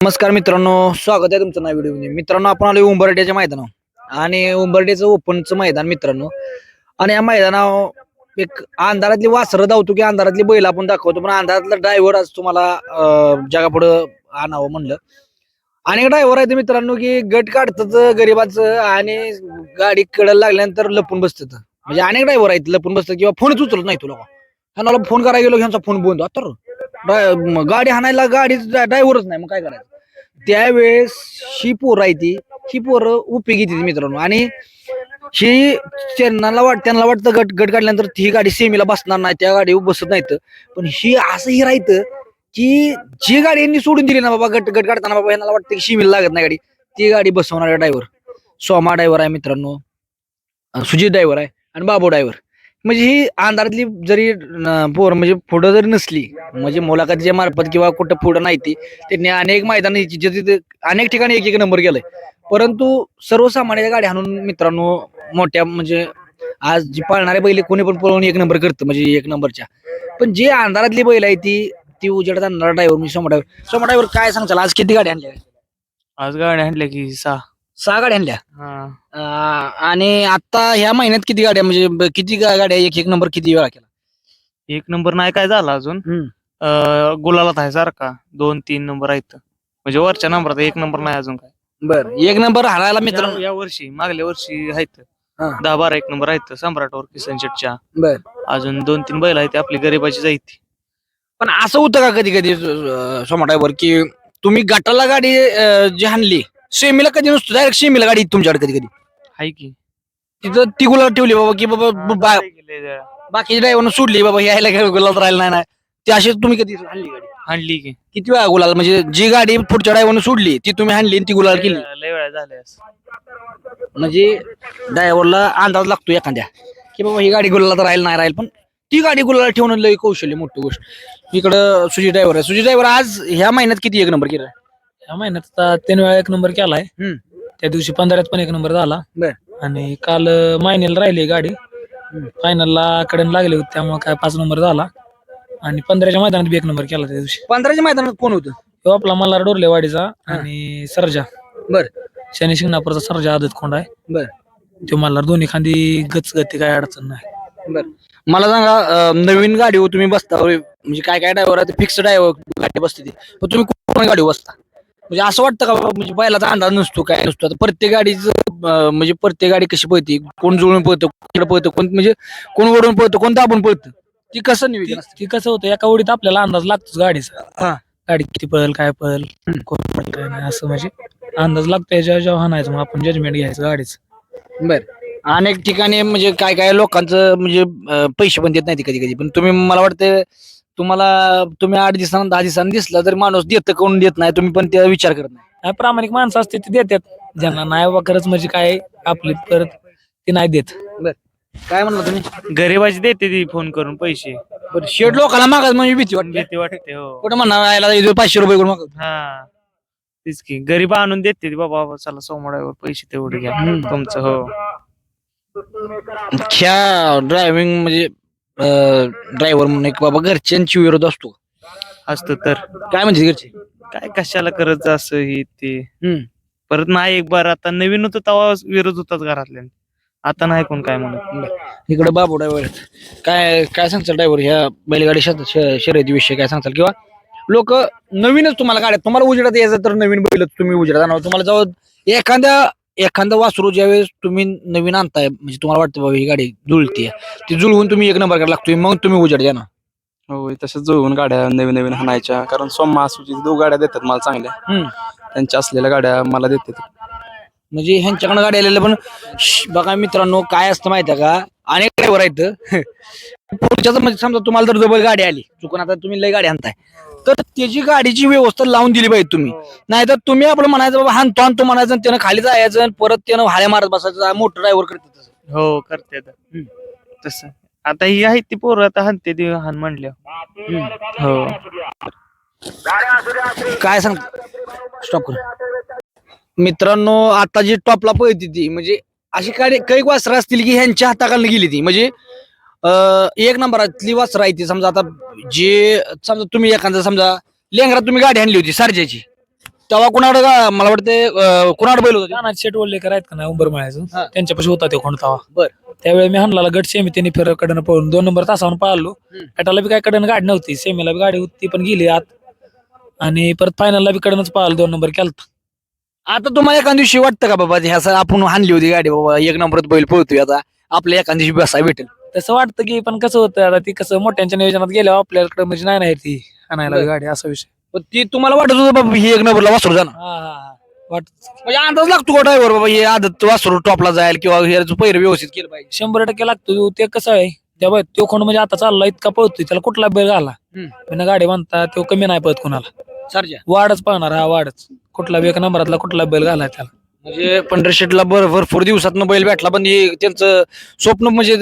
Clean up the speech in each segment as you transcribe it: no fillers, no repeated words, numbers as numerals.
नमस्कार मित्रांनो, स्वागत आहे तुमचं नव्या व्हिडिओ. मित्रांनो, आपण आलोय उंबरठ्याच्या मैदानावर आणि उंबरठ्याचं ओपनचं मैदान मित्रांनो. आणि या मैदानावर एक अंधारातली वासरं धावतो की अंधारातली बैल आपण दाखवतो, पण अंधारातला ड्रायव्हर आज तुम्हाला जगापुढं आणावं म्हणलं. अनेक ड्रायव्हर आहेत मित्रांनो की गट काढतात गरीबाचं आणि गाडी कडेला लागल्यानंतर लपून बसतात. म्हणजे अनेक ड्रायव्हर आहेत लपून बसतात किंवा फोनच उचलत नाही तुला. ह्यांना फोन करायला गेलो ह्यांचा फोन बंद आता गाडी हाणायला गाडी ड्रायव्हरच नाही, मग काय करायचं. त्यावेळेस ही पोरं आहे ही पोरं उपयोगी येते मित्रांनो. आणि ही त्यांना वाटतं गट गट काढल्यानंतर ही गाडी सेमीला बसणार नाही, त्या गाडीवर बसत नाहीत. पण ही असंही राहतं की जी गाडी यांनी सोडून दिली ना बाबा, गट गट काढताना बाबा यांना वाटतं की सेमीला लागत नाही गाडी, ती गाडी बसवणारा ड्रायव्हर सोमा ड्रायव्हर आहे मित्रांनो, सुजित ड्रायव्हर आहे आणि बाबू ड्रायव्हर. म्हणजे ही अंधारातली जरी पोर म्हणजे पुढं जरी नसली, म्हणजे मुलाखतीच्या मार्फत किंवा कुठं पुढं नाही ती, त्यांनी अनेक मैदानी अनेक ठिकाणी एक एक नंबर केलाय. परंतु सर्वसामान्य गाडी हाणून मित्रांनो मोठ्या म्हणजे आज जी पाळणारे बैल कोणी पण पळवून एक नंबर करतं, म्हणजे एक नंबरच्या. पण जे अंधारातली बैल आहे ती ती उजेडात आणणारा ड्रायव्हर म्हणजे सोमा ड्रायव्हर काय सांगचाल, आज किती गाडी आणल्या? आज गाड्या आणल्या की 6 गाड्या आणल्या. आणि आता ह्या महिन्यात किती गाड्या म्हणजे किती गाड्या एक एक नंबर किती वेळा केला? एक नंबर नाही काय झाला अजून. गुलालात आहे सारखा 2-3 नंबर आहेत, म्हणजे वरच्या नंबरात एक नंबर नाही अजून काय. बर, एक नंबर हारायला मित्रांनो या वर्षी मागल्या वर्षी आहेत हा. 10-12 एक नंबर आहेत सम्राटवर किसन शेटच्या. बर, अजून 2-3 बैल आहेत आपली गरीबाची जायती. पण असं होतं का कधी कधी सोमाटावर की तुम्ही गटाला गाडी जी हाणली सेमीला कधी नसतो, डायरेक्ट सेमीला गाडी तुमच्याकडे कधी कधी हाय की तिथं ती गुलाल ठेवली बाबा की बाबा बाकीच्या ड्रायव्हरनं सोडली बाबा यायला काय गुलाल राहिला नाही ती अशी तुम्ही कधी हाणली गाडी? हाणली की किती वेळा गुलाल म्हणजे जी गाडी पुढच्या ड्रायव्हरनं सोडली ती तुम्ही हाणली आणि ती गुलाल केली? लय वेळा झाल्या. म्हणजे ड्रायव्हरला अंदाज लागतो एखाद्या की बाबा ही गाडी गुलाला राहील नाही राहील, पण ती गाडी गुलाला ठेवणं लय कौशल्य मोठी गोष्ट. इकडं सुजित ड्रायव्हर आहे. सुजित ड्रायव्हर आज ह्या महिन्यात किती एक नंबर केला? ह्या महिन्यात आता 3 वेळा एक नंबर केलाय. त्या दिवशी 15 पण एक नंबर झाला. बर, आणि काल मायनेला राहिली गाडी, फायनलला कडन लागली होती त्यामुळे काय 5 नंबर झाला. आणि 15च्या मैदानात बी एक नंबर केला त्या दिवशी. 15च्या मैदानात कोण होतं? तो आपला मल्हार डोरलेवाडीचा आणि सर्जा बर शनी शिंगणापूरचा सर्जा आदत खोंड आहे. बर तो मल्हार दोन्ही खांदी गती काय अडचण नाही. बर, मला सांगा नवीन गाडीवर तुम्ही बसता म्हणजे काय काय ड्रायव्हर आहे फिक्स ड्रायव्हर गाडी बसते ती, पण तुम्ही कोण गाडीवर बसता? म्हणजे असं वाटतं का बाबा म्हणजे बैलाचा अंदाज नसतो काय नसतो? आता प्रत्येक गाडीचं म्हणजे प्रत्येक गाडी कशी पळते, कोण जुळून पळतं, कोण पळतं, कोण म्हणजे कोण ओढून पळतं, कोण दाबून पळतं, ती कसं नियोजन असतं? ती कसं होतं, एका ओढीत आपल्याला अंदाज लागतोच गाडीचा. हा. गाडी किती पळेल काय पळेल कोण पळेल काय नाही असं म्हणजे अंदाज लागतो. याच्या जेव्हा हाणायचं मग आपण जजमेंट घ्यायचं गाडीचं. बर, अनेक ठिकाणी म्हणजे काय काय लोकांचं म्हणजे पैसे पण देत नाही कधी कधी, पण तुम्ही मला वाटतं तुम्ही 8 दिवसांना 10 दिवसांनी दिसला तर माणूस देतं कोण देत नाही, तुम्ही पण त्या विचार करत नाही. काय प्रामाणिक माणसं असते ती देतात, ज्यांना नाही बाबा खरंच म्हणजे काय आपली परत ती नाही देत. बर, काय म्हणलं तुम्ही? गरीबाची देते ती फोन करून पैसे. बरं, शेड लोकांना मागायचं म्हणजे भीती वाटते. भीती वाटते हो. कुठं म्हणणार याला 500 रुपये करून मागतो? हा तेच की, गरीब आणून देते ती, बाबा चला सोमवारावर पैसे तेवढे घ्या तुमचं. हो, ह्या ड्रायव्हिंग म्हणजे ड्रायव्हर म्हणून एक बाबा घरच्यांची विरोध असतो असतं तर काय म्हणजे घरचे काय कशाला करत असं हे ते. हम्म. परत नाही एक बार आता नवीन होतं तेव्हा विरोध होताच घरातल्या, आता नाही कोण काय म्हणत. इकडे बाबू ड्रायव्हर काय काय सांगताल ड्रायव्हर ह्या बैलगाडी शर्यतीविषयी काय सांगताल? किंवा लोक नवीनच तुम्हाला गाड्यात तुम्हाला उजेडात यायचं तर नवीन बैल तुम्ही उजेडात आणावं, तुम्हाला जाऊ एखादं वासरू ज्यावेळेस तुम्ही नवीन आणताय म्हणजे तुम्हाला वाटतं बाबा ही गाडी जुळतीये, ती जुळवून तुम्ही एक नंबर करायला लागतोय, मग तुम्ही उजेड द्या ना. हो, तसंच जुळवून गाड्या नवीन नवीन हाणायच्या, कारण सोमा सुजित 2 गाड्या देतात मला चांगल्या. त्यांच्या असलेल्या गाड्या मला देतात. म्हणजे ह्यांच्याकडे गाडी आलेल्या. पण बघा मित्रांनो काय असतं माहिती आहे का, अनेक ड्रायव्हर आहेत पुढच्याच म्हणजे समजा तुम्हाला जर डबल गाडी आली चुकून, आता तुम्ही लय गाडी आणताय तर त्याची गाडीची व्यवस्था लावून दिली पाहिजे तुम्ही. नाहीतर तुम्ही आपलं म्हणायचं बाबा हाणतो म्हणायचं, त्यानं खाली जायचं परत त्यानं हाळ्या मारत बसायचं. मोठं ड्रायव्हर करतात हो, करते तसं. आता ही आहे ती पोरं आता हाणते ती हाण म्हणल्या. हो, काय सांग स्टॉप कर. मित्रांनो आता जी टॉपला पळती ती म्हणजे अशी काही वासरं असतील की ह्यांच्या हाताखाली गेली ती, म्हणजे एक नंबरातली वासरं आहे ती. समजा आता जे समजा तुम्ही एखादा समजा लेंगरात तुम्ही गाडी आणली होती सर्जाची, तेव्हा कुणाकडे मला वाटते कुणाकडे बैल होता नाना शेट वल्लेकर आहेत का नाही उंबरमाळ्याचं हा. त्यांच्यापाशी होता ते कोण तवा बर. त्यावेळी मी हाणला गट सेमी त्यांनी फेर कडनं पळून 2 नंबर तासावर पाळलो. गटाला बी काय कडनं गाडी नव्हती, सेमीला बी गाडी होती पण गेली आत आणि परत फायनलला बी कडनंच पाळलो, 2 नंबर केलता. आता तुम्हाला एखाद दिवशी वाटतं का बाबा ह्या आपण हाणली होती गाडी बाबा 1 नंबरात बैल पळतोय आता आपल्या एखाद दिवशी बसाय भेटेल? तसं वाटतं की पण कसं होतं आता ती कसं मोठ्यांच्या नियोजनात गेल्यावर आपल्याकडे म्हणजे नाही ती आणायला बर. गाडी असा विषय. पण ती तुम्हाला वाटत होतं बाबा ही 1 नंबरला वासरू जाणार हा वाटत म्हणजे अंदाज लागतो का ड्रायव्हर बाबा हे आदत वासरू टॉपला जाईल किंवा हे पैर व्यवस्थित केलं पाहिजे? 100% लागतो. ते कसं आहे त्या बाय तो कोण म्हणजे आता चालला इतका पळतोय त्याला कुठला बैल घाला बिना गाडी बांधता तो कमी नाही पळत कोणाला, सरजा वाढच पळणार हा वाढच कुठला बी 1 नंबरातला कुठला बैल घालाय त्याला. म्हणजे पंढरी शेटला भरपूर दिवसातनं बैल भेटला पण हे त्यांचं स्वप्न म्हणजे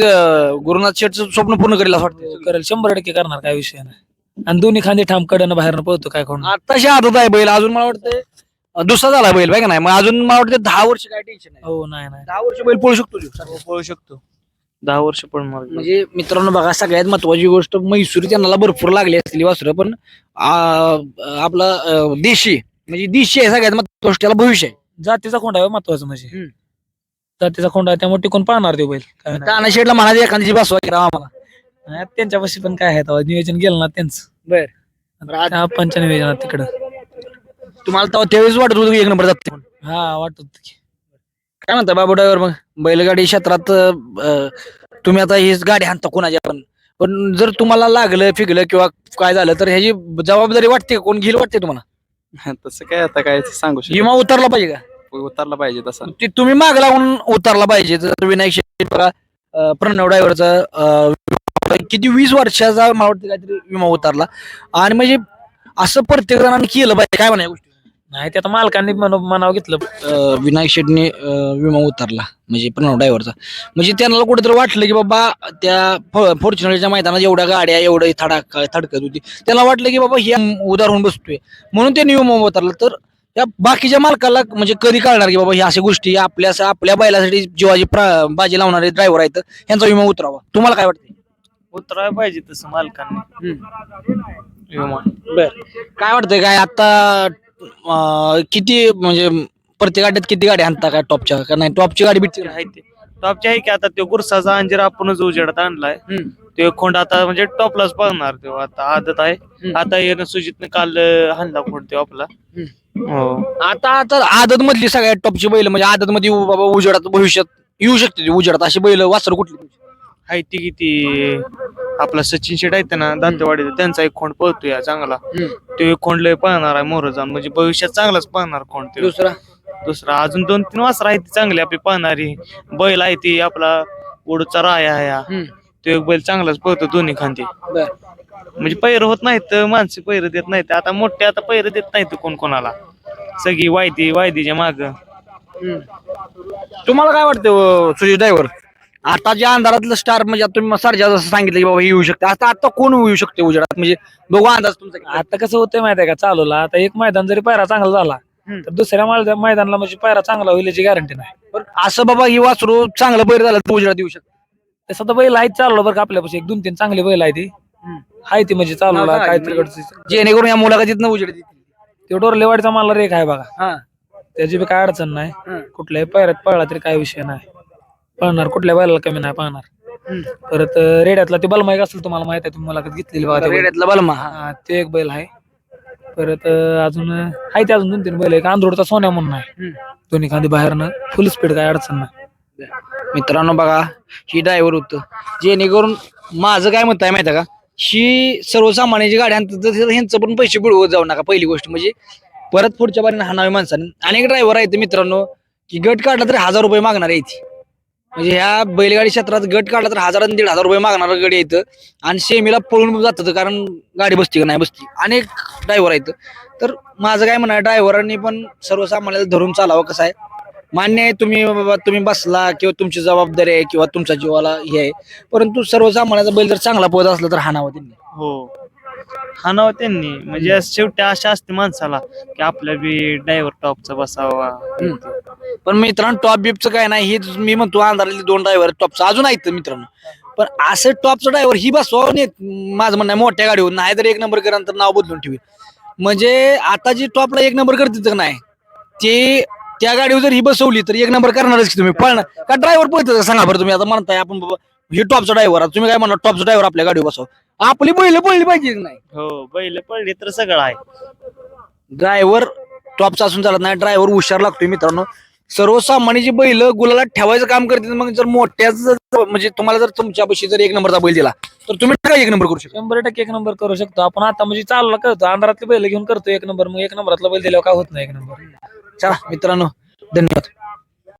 गुरुनाथ शेटचं स्वप्न पूर्ण करेल असं वाटतं. करेल 100% करणार, काय विषय नाही. आणि दोन्ही खांदे ठाम कडनं बाहेरनं पळतो काय कोण. आताशी आदत आहे बैल अजून मला वाटतं दुसरा झाला बैल बाय का नाही मग अजून मला वाटतं 10 वर्ष काय टेन्शन नाही. हो नाही 10 वर्ष बैल पळू शकतो तो. पळू शकतो 10 वर्ष पण मार्ग. म्हणजे मित्रांनो बघा सगळ्यात महत्वाची गोष्ट मैसूरी त्यांना भरपूर लागली असलेली वासरं पण आपला देशी म्हणजे देशी आहे सगळ्यात महत्वाची गोष्ट त्याला भविष्य आहे. जातीचा खोंडा आहे महत्वाचं म्हणजे जातीचा खोंडा आहे त्यामुळे टिकून पाहणार ते बैल काय नाही. ताना शेटला म्हणायचं एखादी बसवा की राव आम्हाला. नाही, त्यांच्यापाशी पण काय आहे तेव्हा नियोजन गेलं ना त्यांचं बर. पंच नियोजनात तिकडं. तुम्हाला तेव्हा त्यावेळेस वाटत होतं की 1 नंबर जाते म्हणून. हा वाटत होतं की. काय म्हणता बाबू ड्रायव्हर मग बैलगाडी क्षेत्रात तुम्ही आता हीच गाडी हाणता कोणाच्या पण जर तुम्हाला लागलं फिगलं किंवा काय झालं तर ह्याची जबाबदारी वाटते का? कोण घेईल वाटते तुम्हाला? तसं काय आता काय सांगू विमा उतरला पाहिजे का? उतरला पाहिजे तसा. ते तुम्ही माग लावून उतरला पाहिजे. जर विनायक शेट्टी बघा प्रणव ड्रायव्हरचा किती 20 वर्षाचा मला वाटतं काहीतरी विमा उतरला आणि म्हणजे असं प्रत्येक जणांनी केलं पाहिजे. काय म्हणा गोष्टी नाही ते आता मालकांनी मनाव घेतलं. विनायक शेट्टीने विमा उतरला म्हणजे प्रणव ड्रायव्हरचा म्हणजे त्यांना कुठेतरी वाटलं की बाबा त्या फॉर्च्युनरच्या मैदानात एवढ्या गाड्या एवढं थडकत होती त्यांना वाटलं की बाबा हे उदार होऊन बसतोय म्हणून त्यांनी विमा उतरला. तर त्या बाकीच्या मालकाला म्हणजे कधी कळणार की बाबा ह्या अशा गोष्टी आपल्या बैलासाठी जीवाची बाजी लावणारे ड्रायव्हर आहेत यांचा विमा उतरावा. तुम्हाला काय वाटतं? उतरायला पाहिजे तसं मालकांनी विमा. बर. काय वाटतंय काय आता किती म्हणजे प्रत्येक गाड्यात किती गाडी आणता काय टॉपच्या का नाही टॉपची गाडी भेटते आहे ते टॉपची आहे की आता तो गुरसाचा अंजीर आपणच उजेडात आणलाय. तो खोंड आता म्हणजे टॉपलाच पाहणार तो आता आदत आहे. आता येणं सुजितने काल हाणला खोंड तो आपला. हो आता तर आदत मधली सगळ्यात टॉपची बैल म्हणजे आदत मध्ये बाबा उजेडात भविष्यात येऊ शकते उजेडात अशी बैल वासर कुठली आहे ती किती आपला सचिन शेट आहेत ना दांतेवाडीचा त्यांचा एक खोंड पळतोय चांगला. तो एक खोंड लय पळणार आहे मोर जाऊन म्हणजे भविष्यात चांगलाच पळणार खोंड तो. दुसरा अजून 2-3 वासर आहेत चांगली आपली पळणारी बैल आहे ती आपला उडचा राया आहे तो एक बैल चांगलाच पळतो दोन्ही खांदे. म्हणजे पैर होत नाहीत माणसे पैर देत नाहीत आता मोठे आता पैर देत नाहीत कोण कोणाला सगळी वायदीच्या माग. तुम्हाला काय वाटतं सुजित ड्रायव्हर आता ज्या अंधारातलं स्टार म्हणजे आता तुम्ही सरजा जसं सांगितलं की बाबा हे येऊ शकते आता कोण येऊ शकते उजेडात म्हणजे बघू अंदाज तुमचा. आता कसं होतंय माहिती आहे का चालूला आता एक मैदान जरी पायरा चांगला झाला तर दुसऱ्या मैदानाला म्हणजे पायरा चांगला होईल याची गॅरंटी नाही. पण असं बाबा ही वासरू चांगलं बैल झालं तर उजेडात येऊ शकते. तसं तर बैल आहेत चाललो बरं का आपल्यापाशी 1-2-3 चांगले बैल आहे ती आहे ती म्हणजे चालूला काहीतरी जेणेकरून या मुलाखतीत उजेडात येतील. ते डोरलेवाडीचा मला रेख आहे बघा त्याची बी काय अडचण नाही. कुठल्याही पायऱ्यात पळला तरी काय विषय नाही पळणार कुठल्या बैलाला कमी नाही पळणार. परत रेड्यातला ते बलमाईक असेल तुम्हाला माहित आहे तुम्ही मुलाखत घेतलेली बघा रेड्यातला बलमा ते एक बैल आहे. परत अजून आहे ते अजून 2-3 बैल आहे. आंधोडचा सोन्या म्हणून आहे दोन्ही खांदी बाहेरनं फुल स्पीड काय अडचण नाही. मित्रांनो बघा ही ड्रायव्हर होतं जेणेकरून माझं काय मत आहे माहिती आहे का ही सर्वसामान्याची गाडी आणतात ह्यांचं पण पैसे बुडवत जाऊ नका. पहिली गोष्ट म्हणजे परत पुढच्या बारीने हाणावी माणसाने. अनेक ड्रायव्हर आहेत मित्रांनो की गट काढला तरी 1000 रुपये मागणार आहे म्हणजे ह्या बैलगाडी क्षेत्रात गट काढला तर 1000 आणि 1500 रुपये मागणार गाडी येतं आणि सेमीला पळून जातात कारण गाडी बसती का नाही बसती. अनेक ड्रायव्हर आहेत. तर माझं काय म्हणणं ड्रायव्हरांनी पण सर्वसामान्याला धरून चालावं. कसं आहे मान्य आहे तुम्ही बसला किंवा तुमची जबाबदारी आहे किंवा तुमच्या जीवाला हे आहे परंतु सर्वसामान्याचा बैल जर चांगला पळत असला तर हाणावं त्यांनी. हो हाणावं त्यांनी म्हणजे शेवटी आशा असते माणसाला की आपल्या बी ड्रायव्हर टॉपचा बसावा. पण मित्रांनो टॉप बिपचं काय नाही हे मी म्हणतो अंधारातले 2 ड्रायव्हर टॉपचं अजून आहेत मित्रांनो पण असं टॉपचं ड्रायव्हर ही बसवावं नाही माझं म्हणणं मोठ्या गाडीवर नाही तर 1 नंबर करा तर नाव बदलून ठेवी. म्हणजे आता जी टॉपला एक नंबर करते का नाही ते त्या गाडीवर जर ही बसवली तर एक नंबर करणारच की तुम्ही पळणार का ड्रायव्हर पळत सांगा बरं तुम्ही आता म्हणताय आपण बाबा हे टॉपचा ड्रायव्हर तुम्ही काय म्हणणार टॉपचा ड्रायव्हर आपल्या गाडीवर बसव आपली बैल पळली पाहिजे की नाही हो बैल पडले तर सगळं आहे. ड्रायव्हर टॉपचा असून चालत नाही ड्रायव्हर हुशार लागतोय मित्रांनो सर्वसामान्य जी बैल गुलाला ठेवायचं काम करते मग जर मोठ्याच म्हणजे तुम्हाला जर तुमच्यापाशी जर एक नंबरचा बैल दिला तर तुम्ही काय एक नंबर करू शकता 100% एक नंबर करू शकतो आपण आता म्हणजे चालला करतो अंधारातले बैल घेऊन करतो एक नंबर मग एक नंबरातला बैल दिल्यावर काय होत नाही एक नंबर चला मित्रांनो धन्यवाद.